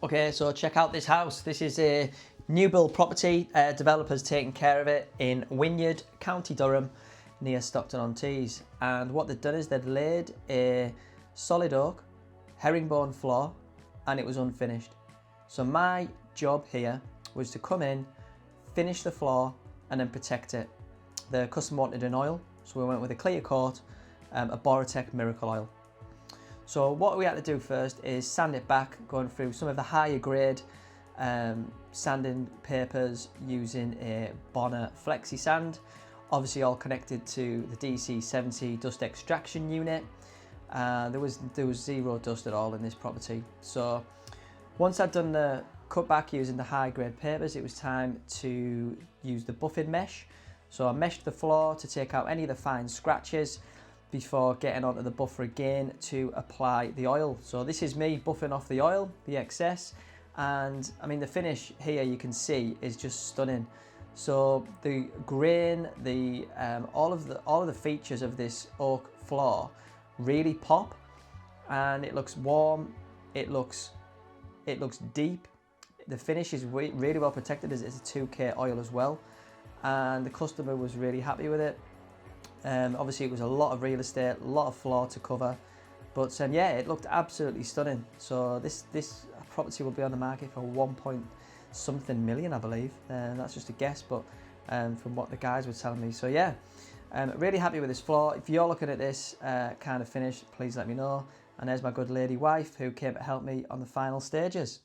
Okay, so check out this house. This is a new build property. Developers taking care of it in Wynyard, County Durham, near Stockton-on-Tees. And what they've done is they've laid a solid oak, herringbone floor, and it was unfinished. So my job here was to come in, finish the floor, and then protect it. The customer wanted an oil, so we went with a clear coat, a Boratec Miracle Oil. So what we had to do first is sand it back, going through some of the higher grade sanding papers using a Barnard Flexi sand, obviously all connected to the DC70 dust extraction unit. There was zero dust at all in this property. So once I'd done the cutback using the high grade papers, it was time to use the buffing mesh. So I meshed the floor to take out any of the fine scratches before getting onto the buffer again to apply the oil. So this is me buffing off the oil, the excess, and I mean the finish here you can see is just stunning. So the grain, all of the features of this oak floor really pop, and it looks warm, it looks deep. The finish is really well protected as it's a 2K oil as well, and the customer was really happy with it. Obviously it was a lot of real estate, a lot of floor to cover, but yeah, it looked absolutely stunning. So this property will be on the market for 1.something million, I believe. That's just a guess, but from what the guys were telling me. So yeah, really happy with this floor. If you're looking at this kind of finish, please let me know. And there's my good lady wife who came to help me on the final stages.